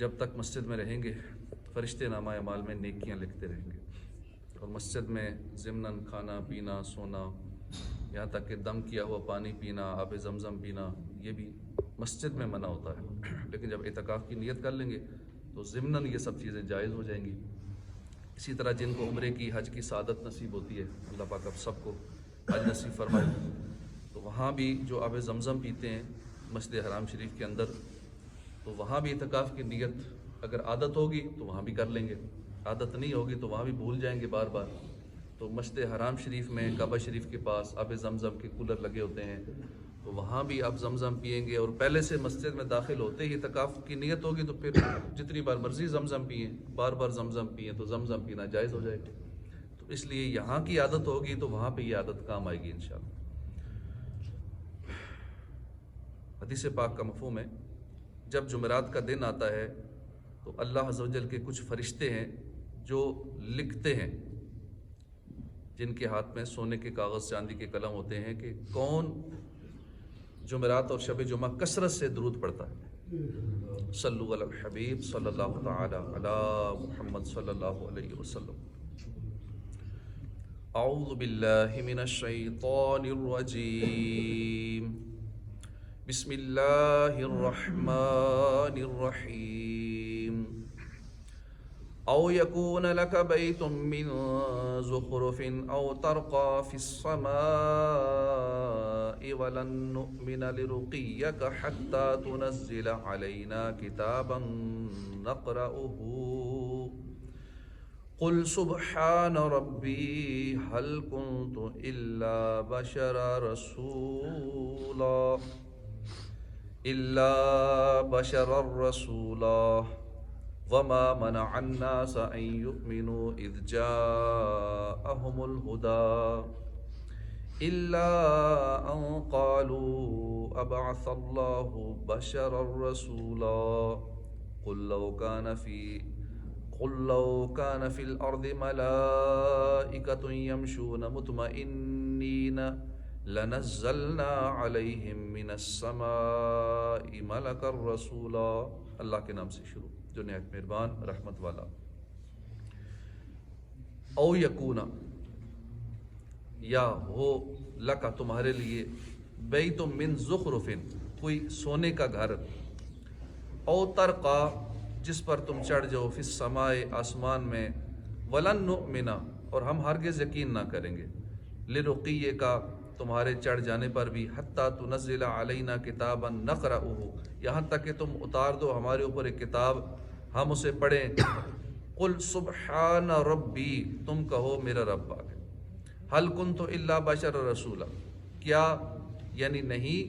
جب تک مسجد میں رہیں گے فرشتے نامہ اعمال میں نیکیاں لکھتے رہیں گے، اور مسجد میں ضمناً کھانا پینا سونا، یہاں تک کہ دم کیا ہوا پانی پینا، آب زمزم پینا، یہ بھی مسجد میں منع ہوتا ہے۔ لیکن جب اعتکاف کی نیت کر لیں گے تو ضمناً یہ سب چیزیں جائز ہو جائیں گی۔ اسی طرح جن کو عمرے کی حج کی سعادت نصیب ہوتی ہے، اللہ پاک اب سب کو حج نصیب فرمائے، تو وہاں بھی جو آب زمزم پیتے ہیں مسجد حرام شریف کے اندر، تو وہاں بھی اعتکاف کی نیت اگر عادت ہوگی تو وہاں بھی کر لیں گے، عادت نہیں ہوگی تو وہاں بھی بھول جائیں گے بار بار۔ تو مسجد حرام شریف میں کعبہ شریف کے پاس آب زمزم کے کولر لگے ہوتے ہیں، تو وہاں بھی آپ زمزم پئیں گے، اور پہلے سے مسجد میں داخل ہوتے ہی اعتکاف کی نیت ہوگی تو پھر جتنی بار مرضی زمزم پئیں، بار بار زمزم پئیں تو زمزم پینا جائز ہو جائے گا۔ تو اس لیے یہاں کی عادت ہوگی تو وہاں پہ یہ عادت کام آئے گی انشاءاللہ۔ حدیث پاک کا مفہوم ہے، جب جمعرات کا دن آتا ہے تو اللہ عز و جل کے کچھ فرشتے ہیں جو لکھتے ہیں، جن کے ہاتھ میں سونے کے کاغذ چاندی کے قلم ہوتے ہیں کہ کون جمعرات اور شب جمعہ کثرت سے درود پڑھتا ہے۔ صلو علی الحبیب صلی اللہ تعالی علی محمد صلی اللہ علیہ وسلم۔ اعوذ باللہ من الشیطان الرجیم، بسم اللہ الرحمن الرحیم۔ او یکون لک بیت من زخرف او ترقى في السماء ولن نؤمن لرقيك حتى تنزل علينا كتابا نقرأه قل سبحان ربي هل كنت إلا بشرا رسولا وما منع الناس أن يؤمنوا إذ جاءهم الهدى إلا أن قالوا أبعث الله بشرا رسولا قل لو كان في الأرض ملائكة يمشون مطمئنين لنزلنا عليهم من السماء ملكا رسولا۔ اللہ کے نام سے شروع جو نہایت مہربان رحمت والا۔ او یکونا، یا ہو لکا تمہارے لیے، بیت من زخرف کوئی سونے کا گھر، او ترقا جس پر تم چڑھ جاؤ، فی السماء آسمان میں، ولن نؤمن اور ہم ہرگز یقین نہ کریں گے، لرقیے کا تمہارے چڑھ جانے پر بھی، حتی تنزل علینا کتابا نقرأہ یہاں تک کہ تم اتار دو ہمارے اوپر ایک کتاب ہم اسے پڑھیں۔ قل سبحان ربی، تم کہو میرا رب پاک ہے، حل کنت الا بشر رسولا، کیا یعنی نہیں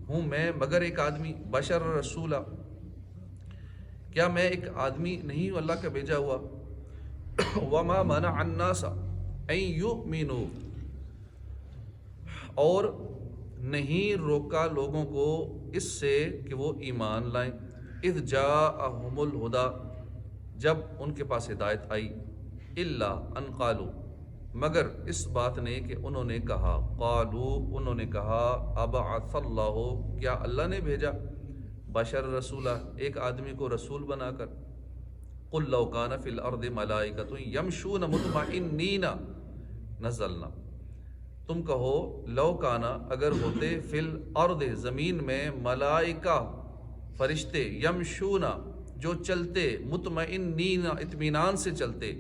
ہوں میں مگر ایک آدمی، بشر رسولا کیا میں ایک آدمی نہیں ہوں اللہ کا بھیجا ہوا۔ وما منع الناس ان یؤمنوا، اور نہیں روکا لوگوں کو اس سے کہ وہ ایمان لائیں، اذ جاءہم الہدی جب ان کے پاس ہدایت آئی، الا ان قالوا مگر اس بات نے کہ انہوں نے کہا، قالوا انہوں نے کہا، ابعث اللہ کیا اللہ نے بھیجا، بشر رسولہ ایک آدمی کو رسول بنا کر۔ قل لو کان فی الارض ملائکۃ یمشون مطمئنین نزلنا، تم کہو لو کانا اگر ہوتے، فی الارض زمین میں، ملائکہ فرشتے، یمشونا جو چلتے، مطمئنین اطمینان سے چلتے،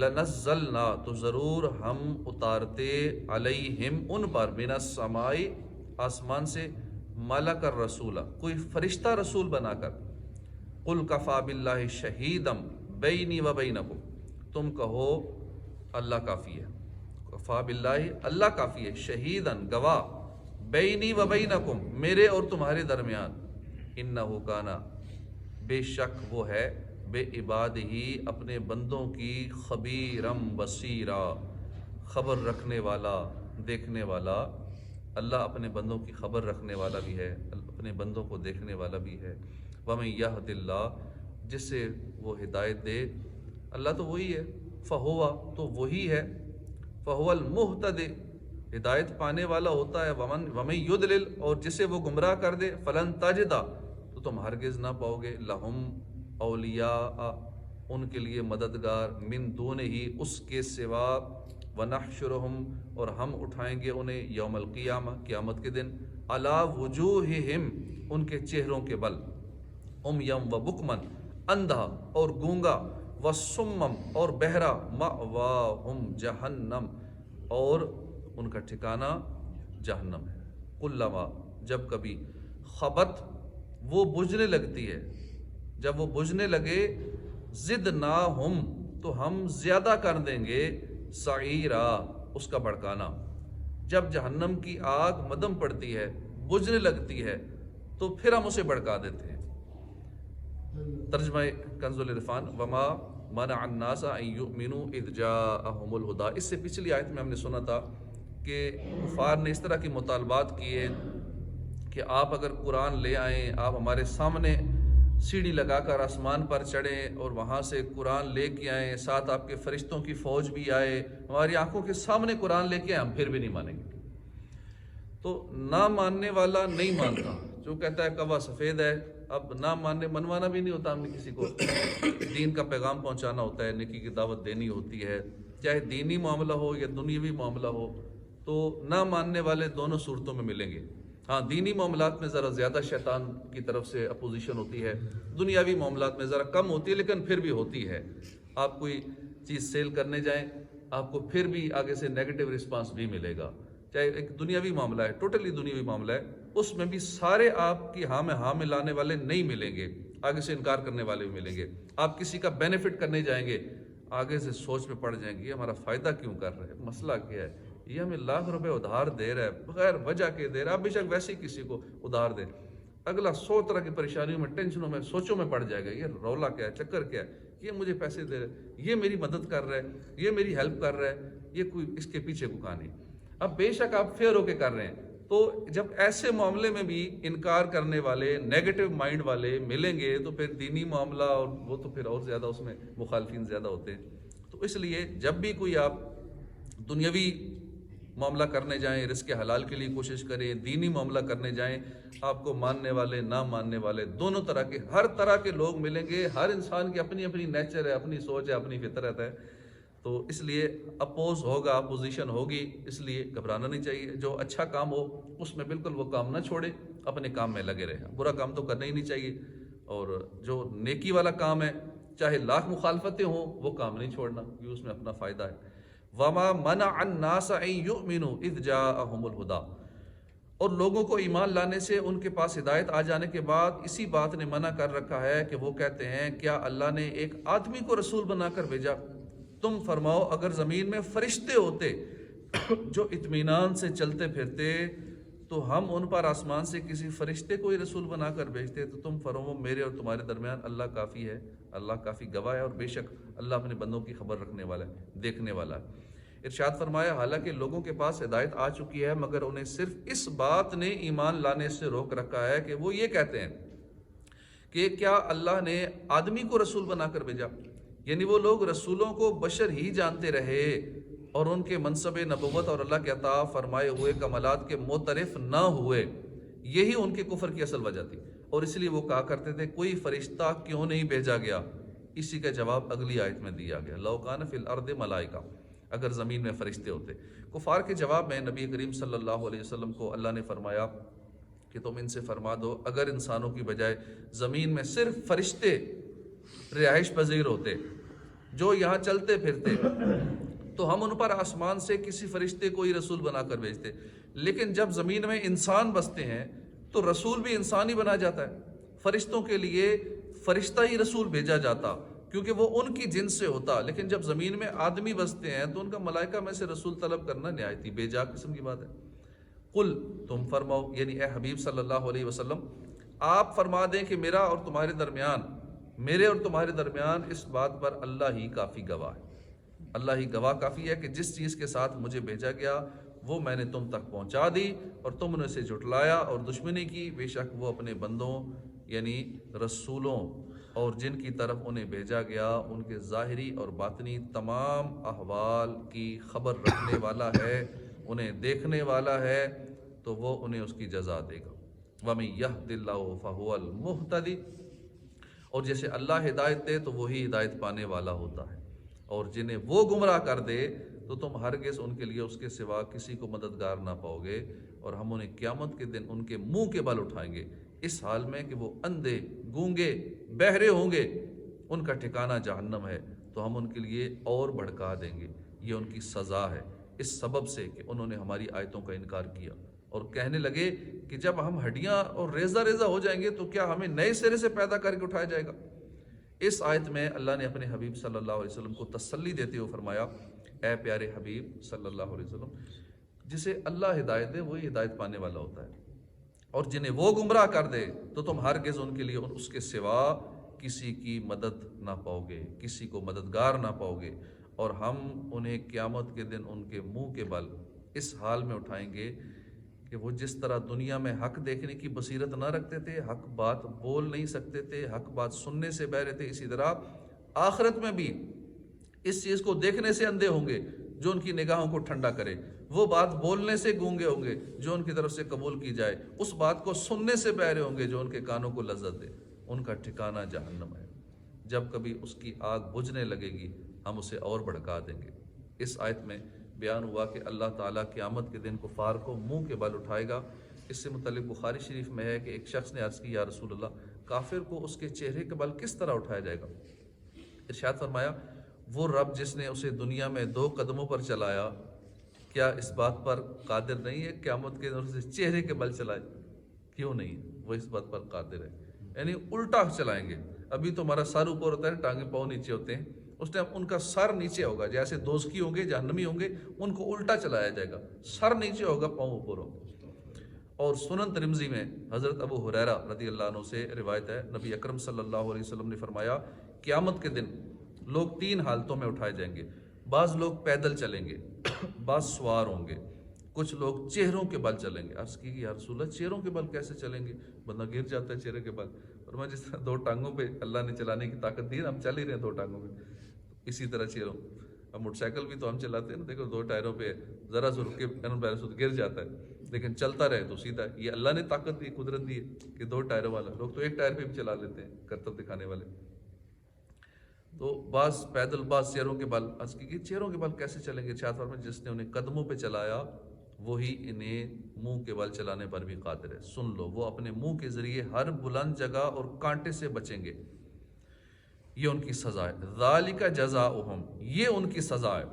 لنزلنا تو ضرور ہم اتارتے، علیہم ان پر، من السماء آسمان سے، ملک الرسولہ کوئی فرشتہ رسول بنا کر۔ قل کفا باللہ شہیدم بینی و بینکم، تم کہو اللہ کافی ہے، کفا باللہ اللہ کافی ہے، شہیدن گواہ، بینی و بینکم میرے اور تمہارے درمیان، انہو کانا بے شک وہ ہے، بے عباد ہی اپنے بندوں کی، خبیرم بصیرا خبر رکھنے والا، دیکھنے والا۔ اللہ اپنے بندوں کی خبر رکھنے والا بھی ہے، اپنے بندوں کو دیکھنے والا بھی ہے۔ وَمَن يَهْدِ اللَّهُ جس سے وہ ہدایت دے، اللہ تو وہی ہے، فَهُوَ تو وہی ہے، فَهُوَ الْمُهْتَدِ ہدایت پانے والا ہوتا ہے، وَمَن يُضْلِلْ اور جسے وہ گمراہ کر دے، فَلَن تَجِدَ تو تم ہرگز نہ پاؤ گے، لَهُم اولیاء ان کے لیے مددگار، من دون ہی اس کے سوا، ونحشرہم اور ہم اٹھائیں گے انہیں یوم القیامہ قیامت کے دن، علی وجوہہم ان کے چہروں کے بل، عمیم و بکمن اندھا اور گونگا، وسمم اور بہرا، مأواہم جہنم اور ان کا ٹھکانہ جہنم ہے، کلما جب کبھی خبت وہ بجھنے لگتی ہے، جب وہ بجھنے لگے، زدناہم تو ہم زیادہ کر دیں گے، سعیرا اس کا بھڑکانا، جب جہنم کی آگ مدم پڑتی ہے، بجھنے لگتی ہے، تو پھر ہم اسے بھڑکا دیتے ہیں۔ ترجمہ کنز العرفان، وما منع الناس ان یؤمنوا اذ جاءہم الہدی۔ اس سے پچھلی آیت میں ہم نے سنا تھا کہ کفار نے اس طرح کے مطالبات کیے کہ آپ اگر قرآن لے آئیں، آپ ہمارے سامنے سیڑھی لگا کر آسمان پر چڑھیں اور وہاں سے قرآن لے کے آئیں، ساتھ آپ کے فرشتوں کی فوج بھی آئے، ہماری آنکھوں کے سامنے قرآن لے کے آئیں، ہم پھر بھی نہیں مانیں گے۔ تو نہ ماننے والا نہیں مانتا، جو کہتا ہے کوا سفید ہے، اب نہ ماننے منوانا بھی نہیں ہوتا ہم نے کسی کو، دین کا پیغام پہنچانا ہوتا ہے، نیکی کی دعوت دینی ہوتی ہے، چاہے دینی معاملہ ہو یا دنیاوی معاملہ ہو، تو نہ ماننے والے دونوں صورتوں میں ملیں گے۔ ہاں دینی معاملات میں ذرا زیادہ شیطان کی طرف سے اپوزیشن ہوتی ہے، دنیاوی معاملات میں ذرا کم ہوتی ہے، لیکن پھر بھی ہوتی ہے۔ آپ کوئی چیز سیل کرنے جائیں، آپ کو پھر بھی آگے سے نیگیٹو رسپانس بھی ملے گا، چاہے ایک دنیاوی معاملہ ہے، ٹوٹلی دنیاوی معاملہ ہے، اس میں بھی سارے آپ کی ہاں میں ہاں ملانے والے نہیں ملیں گے، آگے سے انکار کرنے والے بھی ملیں گے۔ آپ کسی کا بینیفٹ کرنے جائیں گے، آگے سے سوچ میں پڑ جائیں گے، یہ ہمارا فائدہ کیوں کر رہا ہے، مسئلہ کیا ہے، یہ ہمیں لاکھ روپے ادھار دے رہا ہے بغیر وجہ کے دے رہا ہے، آپ بے شک ویسے ہی کسی کو ادھار دے، اگلا 100 طرح کی پریشانیوں میں، ٹینشنوں میں، سوچوں میں پڑ جائے گا، یہ رولا کیا ہے، چکر کیا ہے، یہ مجھے پیسے دے رہا ہے، یہ میری مدد کر رہا ہے، یہ میری ہیلپ کر رہا ہے، یہ کوئی اس کے پیچھے کو کہانی۔ اب بے شک آپ فیئر ہو کے کر رہے ہیں، تو جب ایسے معاملے میں بھی انکار کرنے والے، نیگیٹو مائنڈ والے ملیں گے، تو پھر دینی معاملہ اور وہ تو پھر اور زیادہ اس میں مخالفین زیادہ ہوتے ہیں۔ تو اس لیے جب بھی کوئی آپ دنیاوی معاملہ کرنے جائیں، رزق حلال کے لیے کوشش کریں، دینی معاملہ کرنے جائیں، آپ کو ماننے والے نہ ماننے والے دونوں طرح کے، ہر طرح کے لوگ ملیں گے، ہر انسان کی اپنی اپنی نیچر ہے، اپنی سوچ ہے، اپنی فطرت ہے، تو اس لیے اپوز ہوگا، اپوزیشن ہوگی، اس لیے گھبرانا نہیں چاہیے۔ جو اچھا کام ہو اس میں بالکل وہ کام نہ چھوڑے، اپنے کام میں لگے رہے، برا کام تو کرنا ہی نہیں چاہیے، اور جو نیکی والا کام ہے چاہے لاکھ مخالفتیں ہوں وہ کام نہیں چھوڑنا، یہ اس میں اپنا فائدہ ہے۔ وَمَا مَنَعَ النَّاسَ أَن يُؤْمِنُوا إِذْ جَاءَهُمُ الْهُدَىٰ، اور لوگوں کو ایمان لانے سے ان کے پاس ہدایت آ جانے کے بعد اسی بات نے منع کر رکھا ہے کہ وہ کہتے ہیں کیا اللہ نے ایک آدمی کو رسول بنا کر بھیجا؟ تم فرماؤ اگر زمین میں فرشتے ہوتے جو اطمینان سے چلتے پھرتے تو ہم ان پر آسمان سے کسی فرشتے کو ہی رسول بنا کر بھیجتے، تو تم فرماؤ میرے اور تمہارے درمیان اللہ کافی ہے، اللہ کافی گواہ ہے، اور بے شک اللہ اپنے بندوں کی خبر رکھنے والا ہے، دیکھنے والا ہے۔ ارشاد فرمایا حالانکہ لوگوں کے پاس ہدایت آ چکی ہے مگر انہیں صرف اس بات نے ایمان لانے سے روک رکھا ہے کہ وہ یہ کہتے ہیں کہ کیا اللہ نے آدمی کو رسول بنا کر بھیجا، یعنی وہ لوگ رسولوں کو بشر ہی جانتے رہے اور ان کے منصب نبوت اور اللہ کے عطا فرمائے ہوئے کمالات کے معترف نہ ہوئے، یہی ان کے کفر کی اصل وجہ تھی، اور اس لیے وہ کہا کرتے تھے کوئی فرشتہ کیوں نہیں بھیجا گیا۔ اسی کا جواب اگلی آیت میں دیا گیا، لو کان فی الارض ملائکہ، اگر زمین میں فرشتے ہوتے۔ کفار کے جواب میں نبی کریم صلی اللہ علیہ وسلم کو اللہ نے فرمایا کہ تم ان سے فرما دو اگر انسانوں کی بجائے زمین میں صرف فرشتے رہائش پذیر ہوتے جو یہاں چلتے پھرتے تو ہم ان پر آسمان سے کسی فرشتے کو ہی رسول بنا کر بھیجتے، لیکن جب زمین میں انسان بستے ہیں تو رسول بھی انسان ہی بنا جاتا ہے۔ فرشتوں کے لیے فرشتہ ہی رسول بھیجا جاتا کیونکہ وہ ان کی جنس سے ہوتا، لیکن جب زمین میں آدمی بستے ہیں تو ان کا ملائکہ میں سے رسول طلب کرنا نہایت ہی بے جا قسم کی بات ہے۔ قل، تم فرماؤ، یعنی اے حبیب صلی اللہ علیہ وسلم آپ فرما دیں کہ میرے اور تمہارے درمیان اس بات پر اللہ ہی کافی گواہ ہے، اللہ ہی گواہ کافی ہے کہ جس چیز کے ساتھ مجھے بھیجا گیا وہ میں نے تم تک پہنچا دی اور تم نے اسے جھٹلایا اور دشمنی کی، بے شک وہ اپنے بندوں یعنی رسولوں اور جن کی طرف انہیں بھیجا گیا ان کے ظاہری اور باطنی تمام احوال کی خبر رکھنے والا ہے، انہیں دیکھنے والا ہے، تو وہ انہیں اس کی جزا دے گا۔ وَمَن يَهْدِ اللَّهُ فَهُوَ الْمُهْتَدِي، اور جیسے اللہ ہدایت دے تو وہی ہدایت پانے والا ہوتا ہے، اور جنہیں وہ گمراہ کر دے تو تم ہرگز ان کے لیے اس کے سوا کسی کو مددگار نہ پاؤ گے، اور ہم انہیں قیامت کے دن ان کے منہ کے بل اٹھائیں گے، اس حال میں کہ وہ اندھے، گونگے، بہرے ہوں گے، ان کا ٹھکانہ جہنم ہے، تو ہم ان کے لیے اور بھڑکا دیں گے، یہ ان کی سزا ہے اس سبب سے کہ انہوں نے ہماری آیتوں کا انکار کیا، اور کہنے لگے کہ جب ہم ہڈیاں اور ریزہ ریزہ ہو جائیں گے تو کیا ہمیں نئے سرے سے پیدا کر کے اٹھایا جائے گا۔ اس آیت میں اللہ نے اپنے حبیب صلی اللہ علیہ وسلم کو تسلی دیتے ہوئے فرمایا، اے پیارے حبیب صلی اللہ علیہ وسلم، جسے اللہ ہدایت دے وہی ہدایت پانے والا ہوتا ہے، اور جنہیں وہ گمراہ کر دے تو تم ہرگز ان کے لیے اس کے سوا کسی کی مدد نہ پاؤ گے، کسی کو مددگار نہ پاؤ گے، اور ہم انہیں قیامت کے دن ان کے منہ کے بل اس حال میں اٹھائیں گے کہ وہ جس طرح دنیا میں حق دیکھنے کی بصیرت نہ رکھتے تھے، حق بات بول نہیں سکتے تھے، حق بات سننے سے بہرے تھے، اسی طرح آخرت میں بھی اس چیز کو دیکھنے سے اندھے ہوں گے جو ان کی نگاہوں کو ٹھنڈا کرے، وہ بات بولنے سے گونگے ہوں گے جو ان کی طرف سے قبول کی جائے، اس بات کو سننے سے بہرے ہوں گے جو ان کے کانوں کو لذت دے، ان کا ٹھکانہ جہنم ہے، جب کبھی اس کی آگ بجھنے لگے گی ہم اسے اور بھڑکا دیں گے۔ اس آیت میں بیان ہوا کہ اللہ تعالیٰ قیامت کے دن کفار کو منہ کے بل اٹھائے گا۔ اس سے متعلق بخاری شریف میں ہے کہ ایک شخص نے عرض کی، یا رسول اللہ، کافر کو اس کے چہرے کے بل کس طرح اٹھایا جائے گا؟ ارشاد فرمایا، وہ رب جس نے اسے دنیا میں 2 قدموں پر چلایا، کیا اس بات پر قادر نہیں ہے قیامت کے دن اسے چہرے کے بل چلائے؟ کیوں نہیں؟ وہ اس بات پر قادر ہے، یعنی الٹا چلائیں گے۔ ابھی تو ہمارا سر اوپر ہوتا ہے، ٹانگیں پاؤں نیچے ہوتے ہیں، اس ٹائم ان کا سر نیچے ہوگا، جیسے دوزخی ہوں گے، جہنمی ہوں گے، ان کو الٹا چلایا جائے گا، سر نیچے ہوگا، پاؤں اوپر ہوگا۔ اور سنن ترمذی میں حضرت ابو ہریرہ رضی اللہ عنہ سے روایت ہے، نبی اکرم صلی اللہ علیہ وسلم نے فرمایا، قیامت کے دن لوگ 3 حالتوں میں اٹھائے جائیں گے، بعض لوگ پیدل چلیں گے، بعض سوار ہوں گے، کچھ لوگ چہروں کے بل چلیں گے۔ عرض کی یا رسول اللہ، چہروں کے بل کیسے چلیں گے؟ بندہ گر جاتا ہے چہرے کے بل، اور میں جس طرح 2 ٹانگوں پہ اللہ نے چلانے کی طاقت دی ہے، ہم چل ہی رہے ہیں 2 ٹانگوں پہ، اسی طرح چہروں۔ اب موٹر سائیکل بھی تو ہم چلاتے ہیں نا، دیکھو 2 ٹائروں پہ ذرا سا رک کے گر جاتا ہے، لیکن چلتا رہے تو سیدھا۔ یہ اللہ نے طاقت دی، قدرت دی ہے کہ 2 ٹائروں والا، لوگ تو 1 ٹائر پہ بھی چلا لیتے ہیں کرتب دکھانے والے۔ تو بعض پیدل، بعض چہروں کے بل۔ عرض کی چہروں کے بل کیسے چلیں گے؟ چار میں جس نے انہیں قدموں پہ چلایا وہی انہیں منہ کے بل چلانے پر بھی قادر ہے۔ سن لو، وہ اپنے منہ کے ذریعے ہر بلند جگہ اور کانٹے سے بچیں گے، یہ ان کی سزا ہے۔ ذالک جزاؤہم، یہ ان کی سزا ہے۔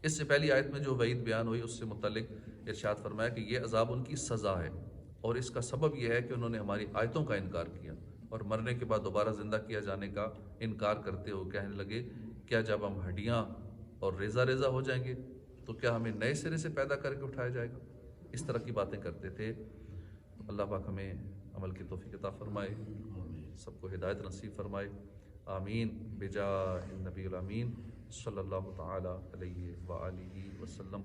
اس سے پہلی آیت میں جو وعید بیان ہوئی اس سے متعلق ارشاد فرمایا کہ یہ عذاب ان کی سزا ہے، اور اس کا سبب یہ ہے کہ انہوں نے ہماری آیتوں کا انکار کیا، اور مرنے کے بعد دوبارہ زندہ کیا جانے کا انکار کرتے ہوئے کہنے لگے، کیا جب ہم ہڈیاں اور ریزہ ریزہ ہو جائیں گے تو کیا ہمیں نئے سرے سے پیدا کر کے اٹھایا جائے گا؟ اس طرح کی باتیں کرتے تھے۔ اللہ پاک ہمیں عمل کی توفیق عطا فرمائے، سب کو ہدایت نصیب فرمائے، آمین بجاہ النبی الامین صلی اللہ تعالی علیہ وآلہ وسلم۔